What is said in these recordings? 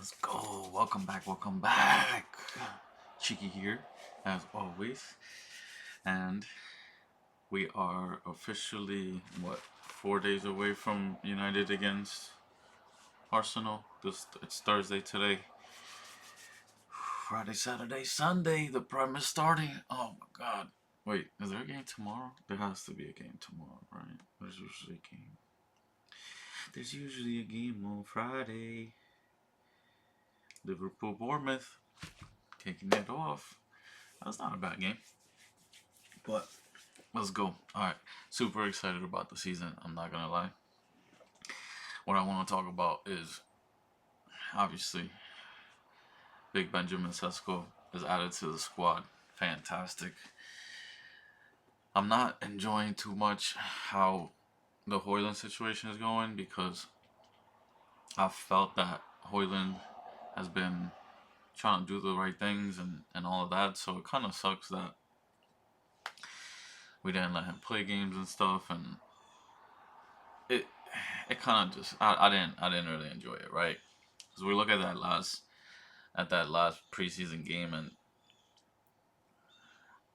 Let's go. Welcome back. Welcome back. Cheeky here, as always. And we are officially, 4 days away from United against Arsenal. It's Thursday today. Friday, Saturday, Sunday. The Prem is starting. Oh my God. Wait, is there a game tomorrow? There has to be a game tomorrow, right? There's usually a game. There's usually a game on Friday. Liverpool, Bournemouth. Taking it off. That's not a bad game. But let's go. All right. Super excited about the season. I'm not going to lie. What I want to talk about is obviously Big Benjamin Sesko is added to the squad. Fantastic. I'm not enjoying too much how the Hoyland situation is going because I felt that Hoyland has been trying to do the right things and all of that. So it kind of sucks that we didn't let him play games and stuff. And it it kind of just I didn't really enjoy it, right? Because we look at that last preseason game, and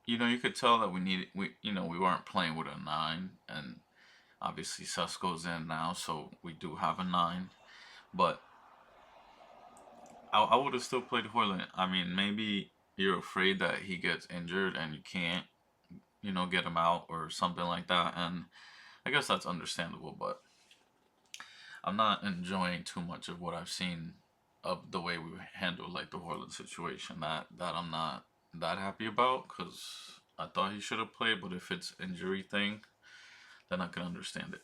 you could tell that we weren't playing with a nine, and obviously Sesko's in now, so we do have a nine, but I would have still played Hoyland. I mean, maybe you're afraid that he gets injured and you can't get him out or something like that, and I guess that's understandable, but I'm not enjoying too much of what I've seen of the way we handled like the Hoyland situation. That I'm not that happy about because I thought he should have played, but if it's injury thing, then I can understand it.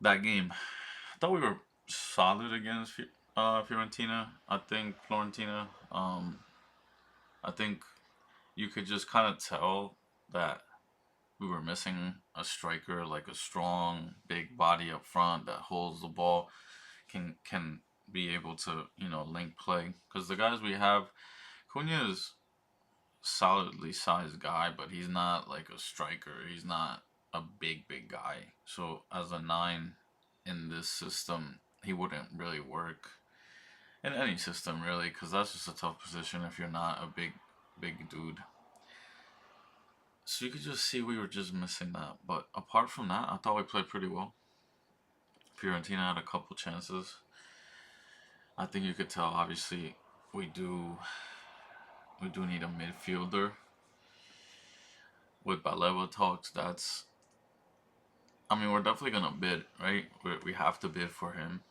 That game, I thought we were solid against Fiorentina. I think Florentina. I think you could just kind of tell that we were missing a striker, like a strong, big body up front that holds the ball, can be able to link play. Because the guys we have, Cunha is solidly sized guy, but he's not like a striker. He's not a big guy. So as a nine in this system, he wouldn't really work in any system really, because that's just a tough position if you're not a big dude. So you could just see we were just missing that. But apart from that, I thought we played pretty well. Fiorentina had a couple chances. I think you could tell. Obviously, we do we do need a midfielder. With Baleba talks, I mean, we're definitely gonna bid, right? We have to bid for him.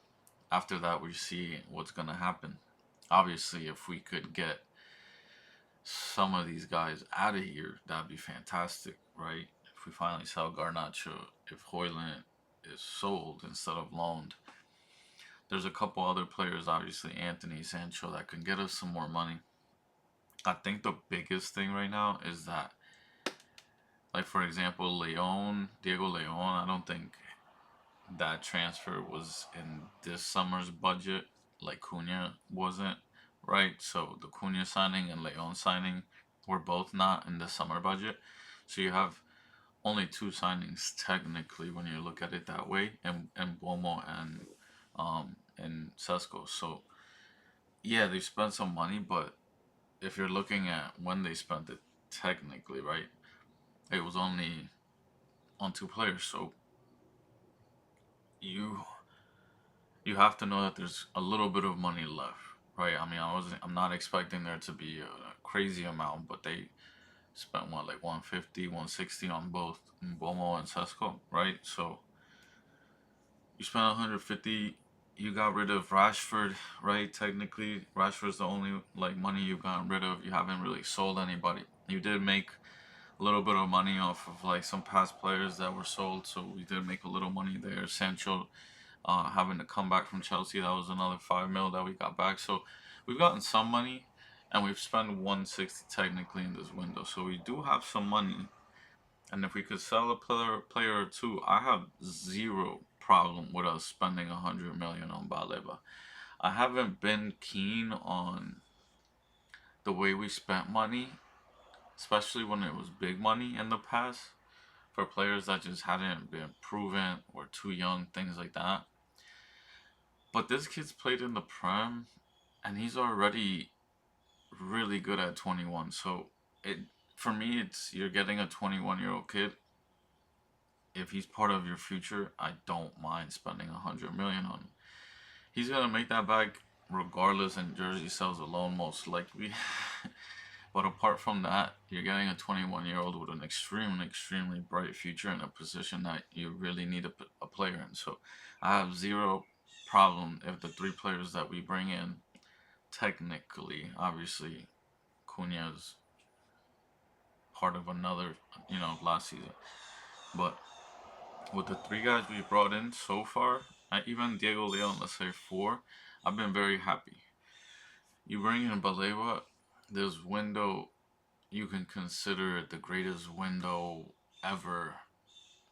After that, we see what's gonna happen. Obviously, if we could get some of these guys out of here, that'd be fantastic, right? If we finally sell Garnacho, if Hoyland is sold instead of loaned, there's a couple other players, obviously Anthony Sancho, that can get us some more money. I think the biggest thing right now is that, like for example, Diego Leon, I don't think that transfer was in this summer's budget, like Cunha wasn't, right? So the Cunha signing and Leon signing were both not in the summer budget. So you have only two signings technically when you look at it that way, and Bomo and Sesko. So yeah, they spent some money, but if you're looking at when they spent it technically, right, it was only on two players. So you you have to know that there's a little bit of money left, right? I mean, I'm not expecting there to be a crazy amount, but they spent what, like 150, 160 on both Bomo and Sesko, right? So you spent 150. You got rid of Rashford, right? Technically, Rashford's the only like money you've gotten rid of. You haven't really sold anybody. You did make a little bit of money off of like some past players that were sold, so we did make a little money there. Sancho having to come back from Chelsea, that was another 5 mil that we got back. So we've gotten some money, and we've spent 160 technically in this window. So we do have some money, and if we could sell a player or two, I have zero problem with us spending 100 million on Baleba. I haven't been keen on the way we spent money, especially when it was big money in the past for players that just hadn't been proven or too young, things like that. But this kid's played in the Prem, and he's already really good at 21. So it for me, it's you're getting a 21-year-old kid. If he's part of your future, I don't mind spending 100 million on him. He's gonna make that back regardless, and jersey sales alone most likely. But apart from that, you're getting a 21-year-old with an extremely bright future in a position that you really need a player in. So I have zero problem if the three players that we bring in, technically, obviously, Cunha's part of another, last season. But with the three guys we brought in so far, even Diego Leon, let's say four, I've been very happy. You bring in Baleba, this window you can consider it the greatest window ever,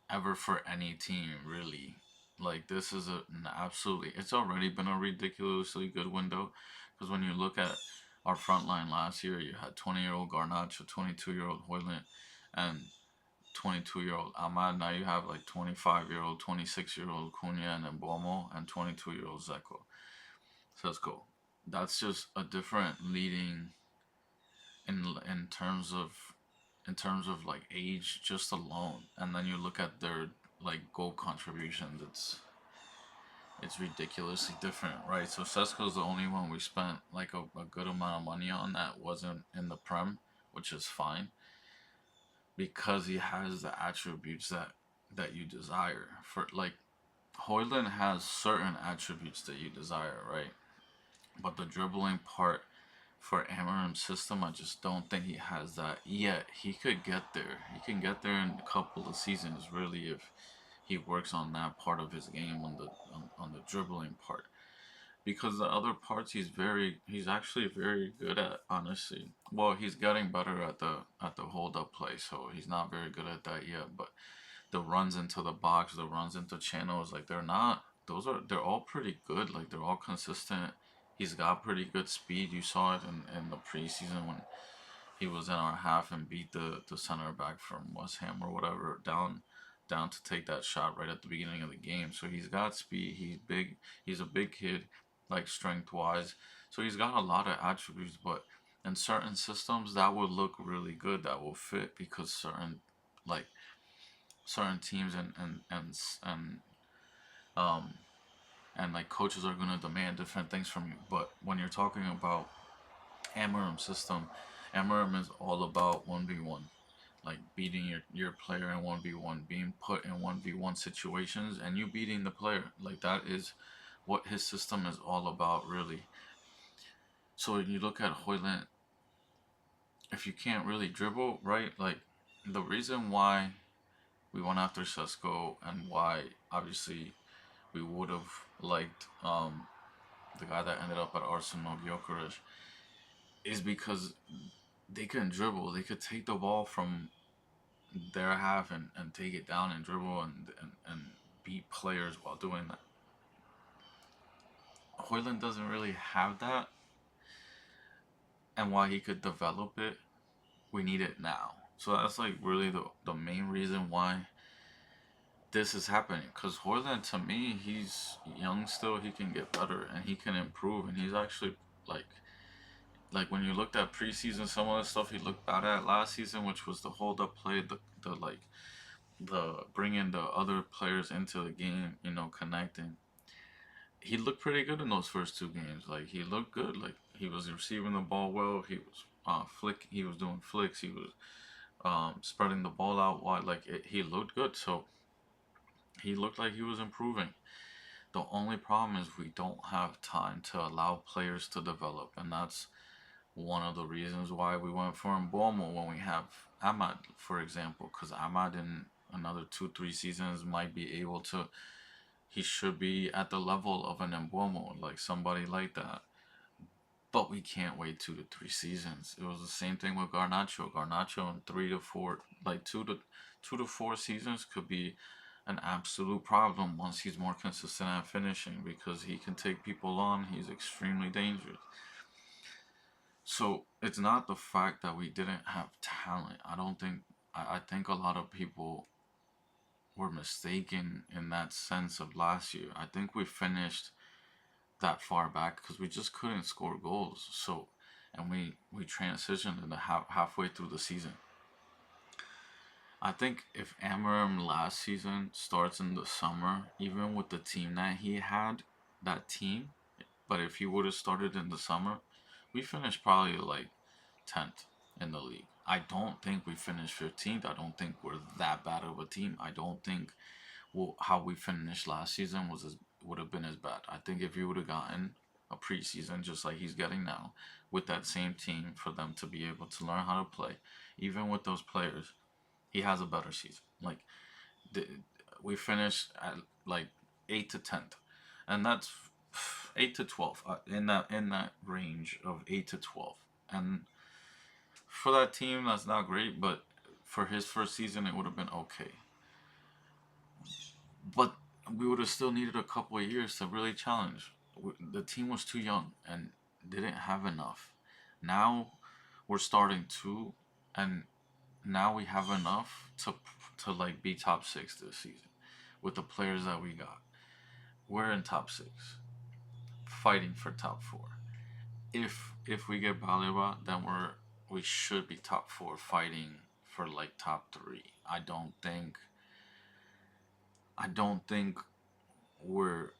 ever for any team, really. Like this is an absolutely. It's already been a ridiculously good window, because when you look at our front line last year, you had 20-year-old Garnacho, 22-year-old Hoyland, and 22-year-old Ahmad. Now you have like 25-year-old, 26-year-old Cunha and Mbomo, and 22-year-old Zeko. So let's go. That's just a different leading in terms of like age just alone, and then you look at their like goal contributions. It's ridiculously different, right? So Sesko's the only one we spent like a good amount of money on that wasn't in the Prem, which is fine because he has the attributes that you desire. For like Hoyland has certain attributes that you desire, right? But the dribbling part for Amarim's system, I just don't think he has that yet. He could get there. He can get there in a couple of seasons, really, if he works on that part of his game on the dribbling part. Because the other parts he's actually very good at, honestly. Well, he's getting better at the hold up play, so he's not very good at that yet. But the runs into the box, the runs into channels, like they're all pretty good. Like they're all consistent. He's got pretty good speed. You saw it in the preseason when he was in our half and beat the center back from West Ham or whatever down to take that shot right at the beginning of the game. So he's got speed. He's big. He's a big kid, like strength wise. So he's got a lot of attributes, but in certain systems that would look really good. That will fit because like certain teams um and like coaches are gonna demand different things from you. But when you're talking about Amarim system, Amarim is all about 1v1, like beating your player in 1v1, being put in 1v1 situations, and you beating the player. Like that is what his system is all about, really. So when you look at Hoyland, if you can't really dribble, right? Like the reason why we went after Sesko and why obviously we would have liked the guy that ended up at Arsenal, Gyökeres, is because they can dribble. They could take the ball from their half and take it down and dribble and beat players while doing that. Hoyland doesn't really have that, and while he could develop it, we need it now. So that's like really the main reason why this is happening. Because Hoyland, to me, he's young still. He can get better and he can improve, and he's actually like when you looked at preseason, some of the stuff he looked bad at last season, which was the hold up play, the like the bringing the other players into the game, connecting. He looked pretty good in those first two games. Like he looked good. Like he was receiving the ball well. He was flick. He was doing flicks. He was spreading the ball out wide. Like he looked good. So he looked like he was improving. The only problem is we don't have time to allow players to develop, and that's one of the reasons why we went for Mbomo when we have Ahmad, for example, because Ahmad in another 2-3 seasons might be able to. He should be at the level of an Mbomo, like somebody like that. But we can't wait 2 to 3 seasons. It was the same thing with Garnacho. Garnacho in 3 to 4, like 2 to 4 seasons could be an absolute problem once he's more consistent at finishing because he can take people on. He's extremely dangerous. So it's not the fact that we didn't have talent. I don't think. I think a lot of people were mistaken in that sense of last year. I think we finished that far back because we just couldn't score goals. So, and we transitioned in the halfway through the season. I think if Amarim last season starts in the summer, even with the team that he had, that team, but if he would have started in the summer, we finished probably like 10th in the league. I don't think we finished 15th. I don't think we're that bad of a team. I don't think how we finished last season would have been as bad. I think if he would have gotten a preseason just like he's getting now with that same team for them to be able to learn how to play, even with those players, he has a better season. Like the, we finished at like 8 to 10th, and that's 8 to 12 in that range of 8 to 12. And for that team, that's not great, but for his first season, it would have been okay. But we would have still needed a couple of years to really challenge. The team was too young and didn't have enough. Now we're starting to, and now we have enough to like be top six this season with the players that we got. We're in top six, fighting for top four. If we get Baleba, then we should be top four, fighting for like top three. I don't think we're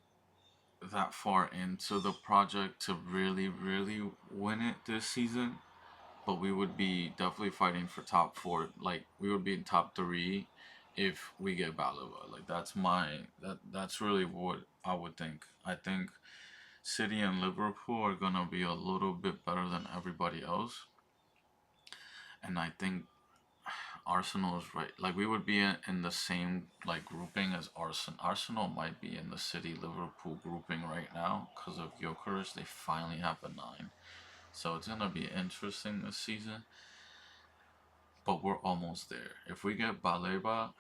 that far into the project to really, really win it this season. But we would be definitely fighting for top four. Like we would be in top three if we get Balaba. Like that's really what I would think. I think City and Liverpool are gonna be a little bit better than everybody else, and I think Arsenal is right. Like we would be in the same like grouping as Arsenal. Arsenal might be in the City Liverpool grouping right now because of Gyökeres. They finally have a nine, so it's gonna be interesting this season. But we're almost there. If we get Baleba,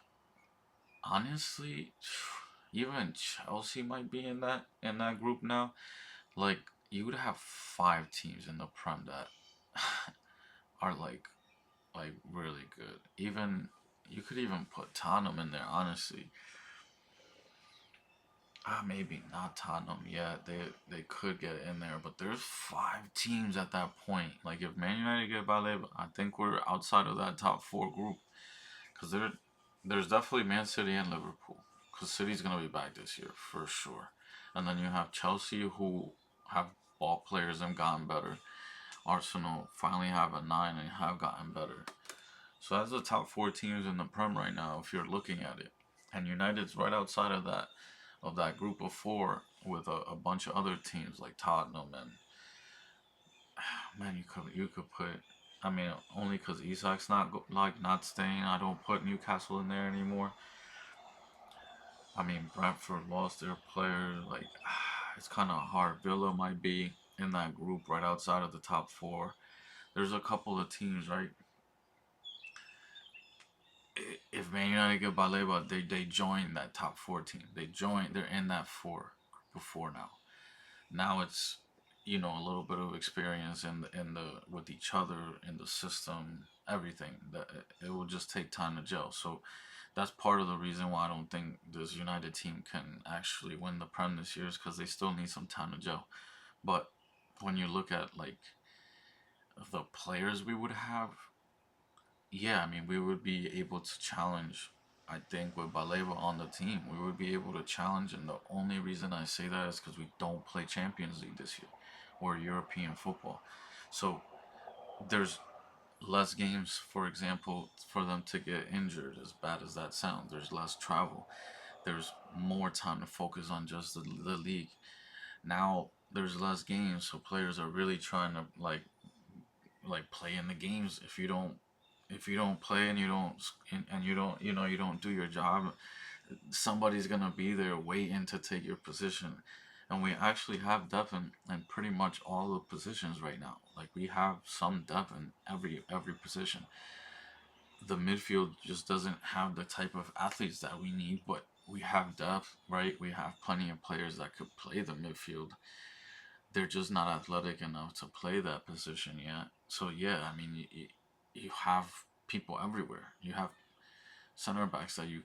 honestly, even Chelsea might be in that group now. Like you would have five teams in the Prem that are like really good. Even you could even put Tottenham in there. Honestly, maybe not Tottenham yet. They could get in there, but there's five teams at that point. Like if Man United get Baleba, I think we're outside of that top four group because there's definitely Man City and Liverpool. Because City's gonna be back this year for sure, and then you have Chelsea who have ball players and gotten better. Arsenal finally have a nine and have gotten better. So that's the top four teams in the Prem right now, if you're looking at it. And United's right outside of that group of four with a bunch of other teams like Tottenham and man, you could put. I mean, only because Isak's not staying. I don't put Newcastle in there anymore. I mean, Brentford lost their player. Like, it's kind of hard. Villa might be in that group right outside of the top four. There's a couple of teams, right? If Man United get Baleba, they join that top four team. They're in that four before now. Now it's a little bit of experience in the with each other in the system, everything. That it will just take time to gel. So that's part of the reason why I don't think this United team can actually win the Prem this year is because they still need some time to gel. But when you look at like the players we would have, yeah, I mean we would be able to challenge. I think with Baleva on the team, we would be able to challenge, and the only reason I say that is because we don't play Champions League this year or European football. So there's less games, for example, for them to get injured, as bad as that sounds. There's less travel. There's more time to focus on just the league. Now there's less games, so players are really trying to like play in the games. If you don't play and you don't do your job, somebody's gonna be there waiting to take your position. And we actually have depth in pretty much all the positions right now. Like we have some depth in every position. The midfield just doesn't have the type of athletes that we need, but we have depth, right? We have plenty of players that could play the midfield. They're just not athletic enough to play that position yet. So yeah, I mean, you have people everywhere. You have center backs that you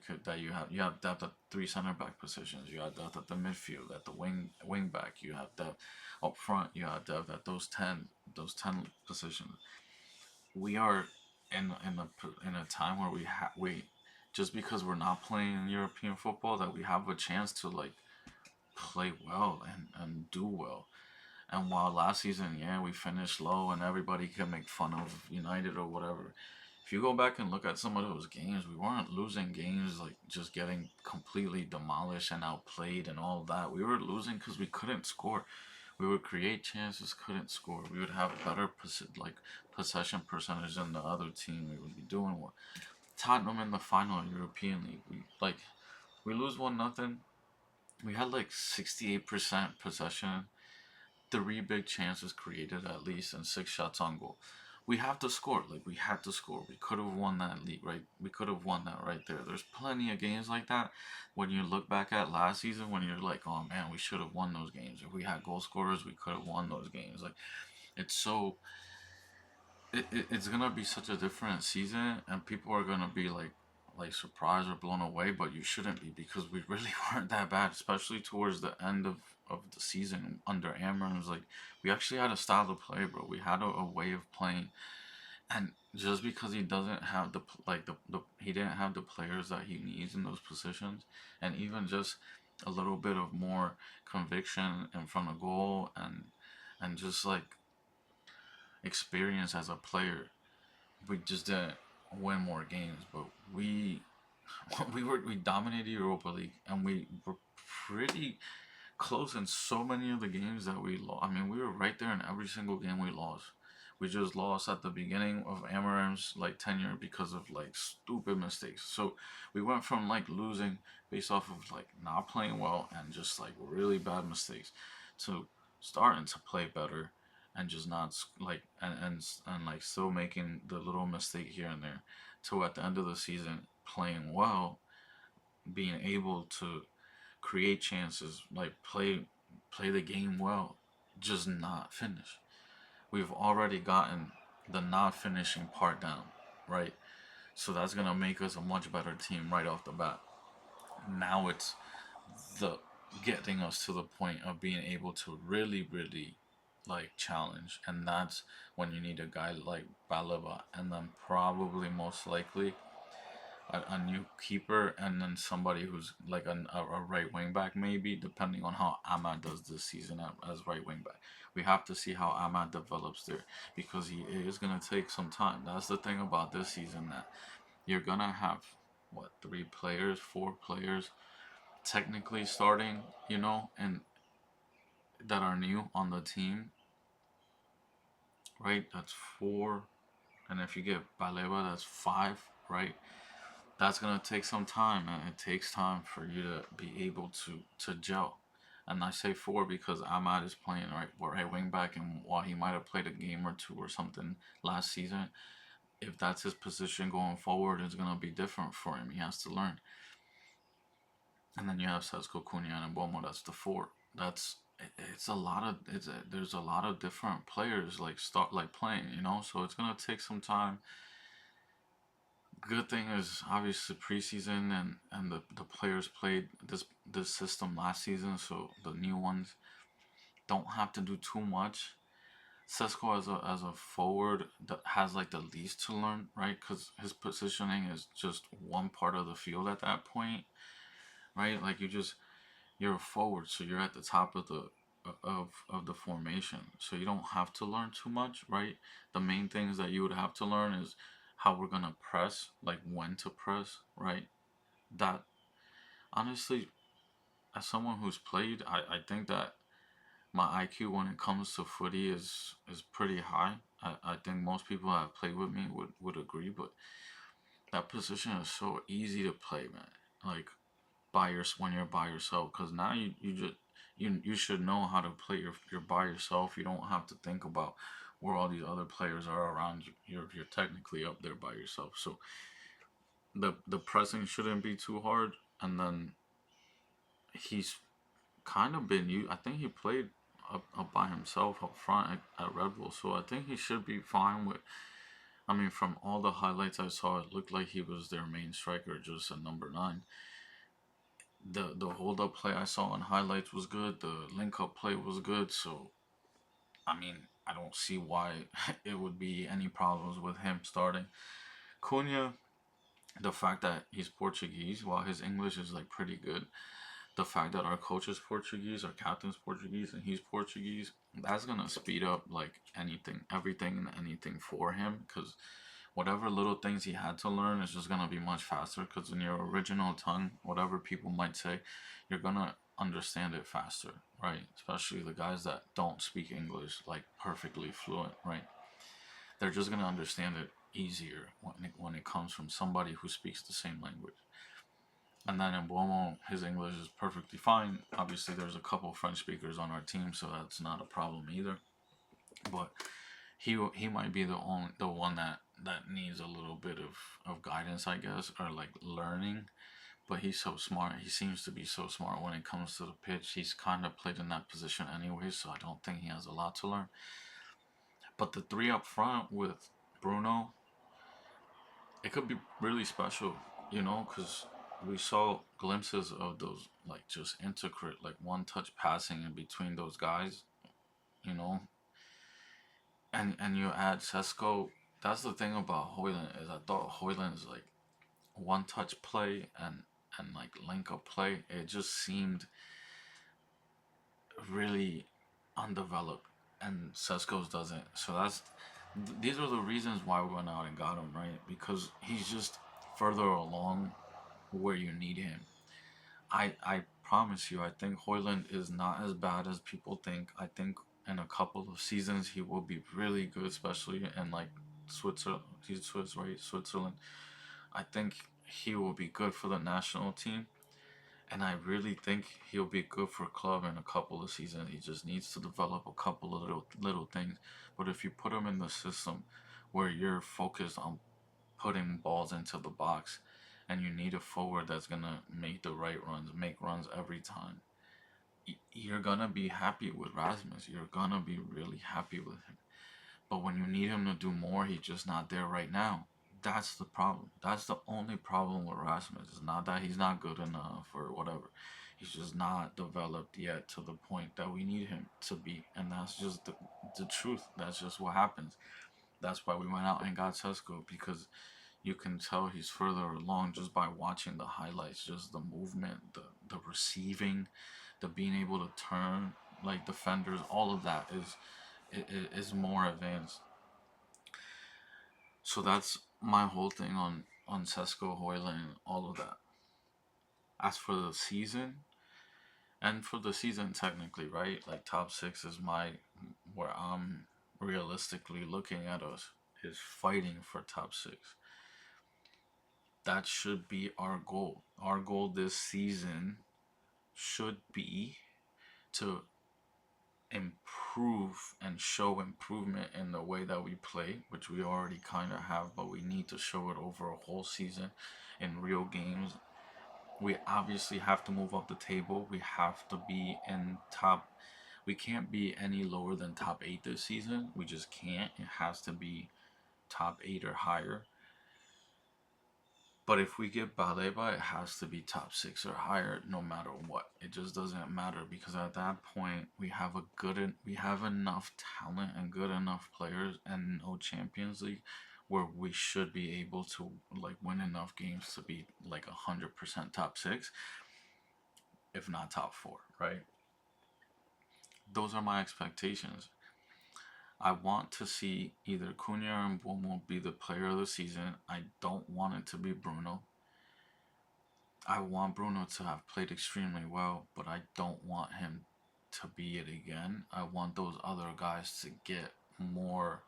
have depth at three center back positions. You have depth at the midfield, at the wing back. You have depth up front. You have depth at those ten positions. We are in a time where we just because we're not playing European football that we have a chance to like play well and do well. And while last season, yeah, we finished low and everybody can make fun of United or whatever. If you go back and look at some of those games, we weren't losing games like just getting completely demolished and outplayed and all that. We were losing because we couldn't score. We would create chances, couldn't score. We would have better possession percentage than the other team. We would be doing well. Tottenham in the final European League, we lose 1-0. We had like 68% possession, three big chances created at least, and six shots on goal. We have to score. Like we had to score. We could have won that league, right? We could have won that right there. There's plenty of games like that. When you look back at last season, when you're like, oh man, we should have won those games. If we had goal scorers, we could have won those games. Like it's so it's gonna be such a different season, and people are gonna be like surprised or blown away, but you shouldn't be because we really weren't that bad, especially towards the end of the season under Amram. Like we actually had a style of play, bro. We had a way of playing, and just because he doesn't have the he didn't have the players that he needs in those positions, and even just a little bit of more conviction in front of goal and just like experience as a player, we just didn't win more games. But we dominated Europa League and we were pretty close in so many of the games that we lost. I mean, we were right there in every single game we lost. We just lost at the beginning of Amarim's like tenure because of like stupid mistakes. So we went from like losing based off of like not playing well and just like really bad mistakes to starting to play better and just not like and like still making the little mistake here and there to at the end of the season playing well, being able to create chances, like play the game well, just not finish. We've already gotten the not finishing part down, right? So that's gonna make us a much better team right off the bat. Now it's the getting us to the point of being able to really like challenge, and that's when you need a guy like Balaba, and then probably most likely a new keeper, and then somebody who's like a right wing back, maybe, depending on how Ahmad does this season as right wing back. We have to see how Ahmad develops there because he is going to take some time. That's the thing about this season, that you're going to have, what, three players, four players technically starting, and that are new on the team, right? That's four. And if you get Baleba, that's five, right? That's gonna take some time, and it takes time for you to be able to gel. And I say four because Ahmad is playing right wing back, and while he might have played a game or two or something last season, if that's his position going forward, it's gonna be different for him. He has to learn. And then you have Sesko Cunha and Bomo. That's the four. It's a lot of there's a lot of different players like start like playing, so it's gonna take some time. Good thing is obviously preseason, and the players played this system last season, so the new ones don't have to do too much. Sesko as a forward that has like the least to learn, right? Because his positioning is just one part of the field at that point, right? Like you're a forward, so you're at the top of the formation, so you don't have to learn too much, right? The main things that you would have to learn is how we're gonna press, like when to press, right? That honestly, as someone who's played, I think that my IQ when it comes to footy is pretty high. I think most people that have played with me would agree, but that position is so easy to play, man. Like when you're by yourself, because now you just you should know how to play. You're by yourself. You don't have to think about where all these other players are around you. You're technically up there by yourself. So the pressing shouldn't be too hard. And then he's kind of been you. I think he played up by himself up front at Red Bull. So I think he should be fine I mean, from all the highlights I saw, it looked like he was their main striker, just a number nine. The hold up play I saw in highlights was good. The link up play was good. So I mean, I don't see why it would be any problems with him starting. Cunha, the fact that he's Portuguese, while his English is like pretty good, the fact that our coach is Portuguese, our captain's Portuguese, and he's Portuguese, that's gonna speed up like anything, everything, and anything for him. Because whatever little things he had to learn is just gonna be much faster. Because in your original tongue, whatever people might say, you're gonna understand it faster, right? Especially the guys that don't speak English like perfectly fluent, right? They're just gonna understand it easier when it comes from somebody who speaks the same language. And then in Buomo, his English is perfectly fine. Obviously, there's a couple French speakers on our team, so that's not a problem either. But he might be the one that needs a little bit of guidance, I guess, or like learning. But he's so smart. He seems to be so smart when it comes to the pitch. He's kind of played in that position anyway, so I don't think he has a lot to learn. But the three up front with Bruno, it could be really special, because we saw glimpses of those like just intricate, like one touch passing in between those guys, you know, and you add Sesko. That's the thing about Hoyland is I thought Hoyland's like one touch play and like link up play. It just seemed really undeveloped, and Sesko's doesn't. So these are the reasons why we went out and got him, right? Because he's just further along where you need him. I promise you, I think Hoyland is not as bad as people think. I think in a couple of seasons he will be really good, especially in like Switzerland. He's Swiss, right? Switzerland. I think he will be good for the national team, and I really think he'll be good for club in a couple of seasons. He just needs to develop a couple of little things. But if you put him in the system where you're focused on putting balls into the box, and you need a forward that's gonna make the right runs, make runs every time, you're gonna be happy with Rasmus. You're gonna be really happy with him. But when you need him to do more, he's just not there right now. That's the problem. That's the only problem with Rasmus. It's not that he's not good enough or whatever. He's just not developed yet to the point that we need him to be. And that's just the truth. That's just what happens. That's why we went out and got Sesko, because you can tell he's further along just by watching the highlights, just the movement, the receiving, the being able to turn like defenders, all of that is more advanced. So that's my whole thing on Sesko, Hoyland, all of that. As for the season, and for the season technically, right? Like top six is where I'm realistically looking at us is fighting for top six. That should be our goal. Our goal this season should be to improve and show improvement in the way that we play, which we already kind of have, but we need to show it over a whole season in real games. We obviously have to move up the table. We have to be in top. We can't be any lower than top 8 this season. We just can't. It has to be top 8 or higher. But if we get Baleba, it has to be top 6 or higher, no matter what. It just doesn't matter, because at that point we have enough talent and good enough players and no Champions League where we should be able to like win enough games to be like 100% top 6, if not top 4, right? Those are my expectations. I want to see either Cunha or Mbomo be the player of the season. I don't want it to be Bruno. I want Bruno to have played extremely well, but I don't want him to be it again. I want those other guys to get more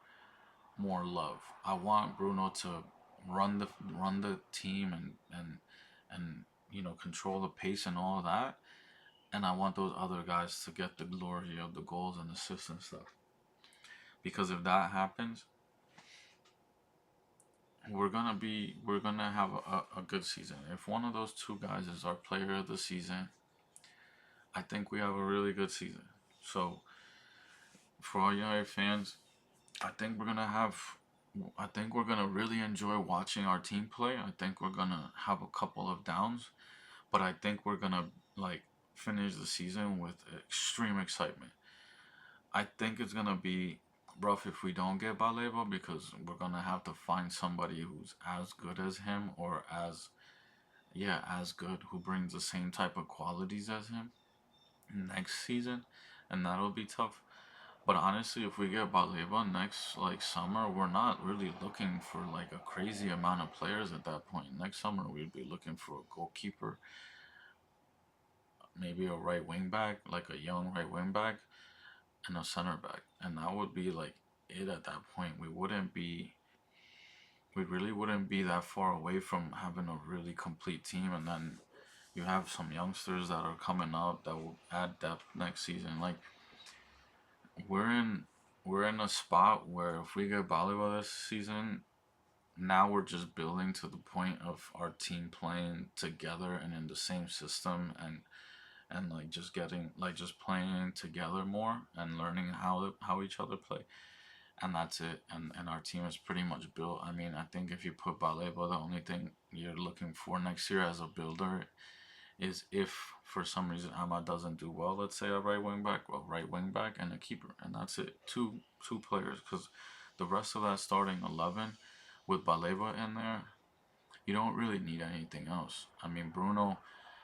love. I want Bruno to run the team and control the pace and all of that. And I want those other guys to get the glory of the goals and assists and stuff. Because if that happens, we're gonna have a good season. If one of those two guys is our player of the season, I think we have a really good season. So for all United fans, I think we're gonna have I think we're gonna really enjoy watching our team play. I think we're gonna have a couple of downs, but I think we're gonna like finish the season with extreme excitement. I think it's gonna be rough if we don't get Baleba because we're gonna have to find somebody who's as good as him or as yeah as good who brings the same type of qualities as him next season, and that'll be tough. But honestly, if we get Baleba next like summer, we're not really looking for like a crazy amount of players at that point. Next summer, we'd be looking for a goalkeeper, maybe a right wing back, like a young right wing back, and a center back, and that would be like it at that point. We really wouldn't be that far away from having a really complete team, and then you have some youngsters that are coming up that will add depth next season. Like we're in we're in a spot where if we get Baliba this season, now we're just building to the point of our team playing together and in the same system and like just getting like just playing together more and learning how each other play, and that's it. And our team is pretty much built. I mean, I think if you put Baleba, the only thing you're looking for next year as a builder is if for some reason Ahmad doesn't do well, let's say a right wing back and a keeper, and that's it. Two players, because the rest of that starting 11 with Baleba in there, you don't really need anything else. I mean, Bruno,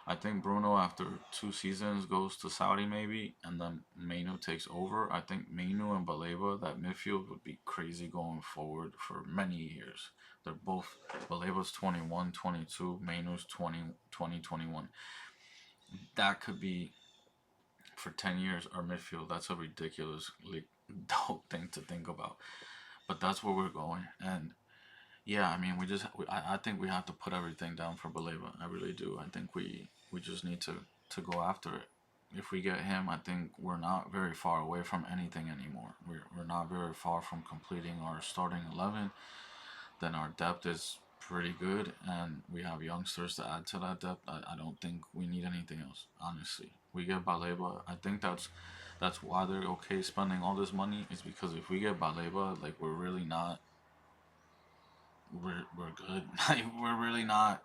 I think Bruno after 2 seasons goes to Saudi maybe, and then Mainu takes over. I think Mainu and Baleba, that midfield would be crazy going forward for many years. They're both, Baleba's 21, 22, Mainu's 20, 20, 21. That could be for 10 years our midfield. That's a ridiculously dope thing to think about. But that's where we're going. And yeah, I mean, I think we have to put everything down for Baleba. I really do. I think we just need to go after it. If we get him, I think we're not very far away from anything anymore. We're not very far from completing our starting 11. Then our depth is pretty good, and we have youngsters to add to that depth. I don't think we need anything else, honestly. We get Baleba. I think that's why they're okay spending all this money, is because if we get Baleba, like we're good. Like we're really not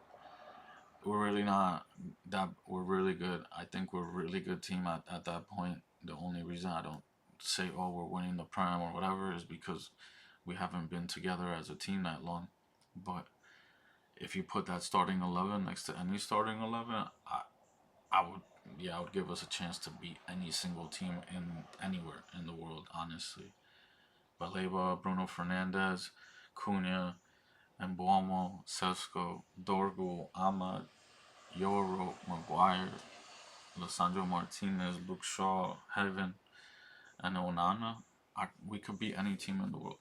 that we're really good. I think we're a really good team at that point. The only reason I don't say oh we're winning the prime or whatever is because we haven't been together as a team that long. But if you put that starting 11 next to any starting 11, I would I would give us a chance to beat any single team in anywhere in the world, honestly. Baleba, Bruno Fernandez, Cunha, Mbuomo, Sesko, Dorgu, Ahmad, Yoro, Maguire, Lissandro Martinez, Luke Shaw, Heaven, and Onana. We could beat any team in the world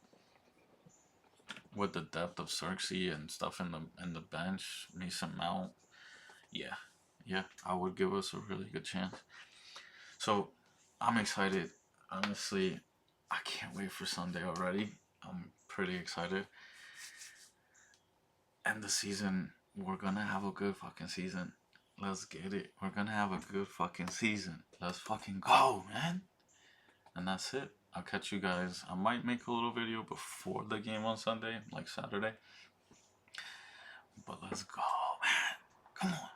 with the depth of Xerxes and stuff in the bench, Mason Mount. Yeah, yeah, I would give us a really good chance. So I'm excited. Honestly, I can't wait for Sunday already. I'm pretty excited. And the season, we're gonna have a good fucking season. Let's get it. We're gonna have a good fucking season. Let's fucking go, man. And that's it. I'll catch you guys. I might make a little video before the game on Sunday, like Saturday. But let's go, man. Come on.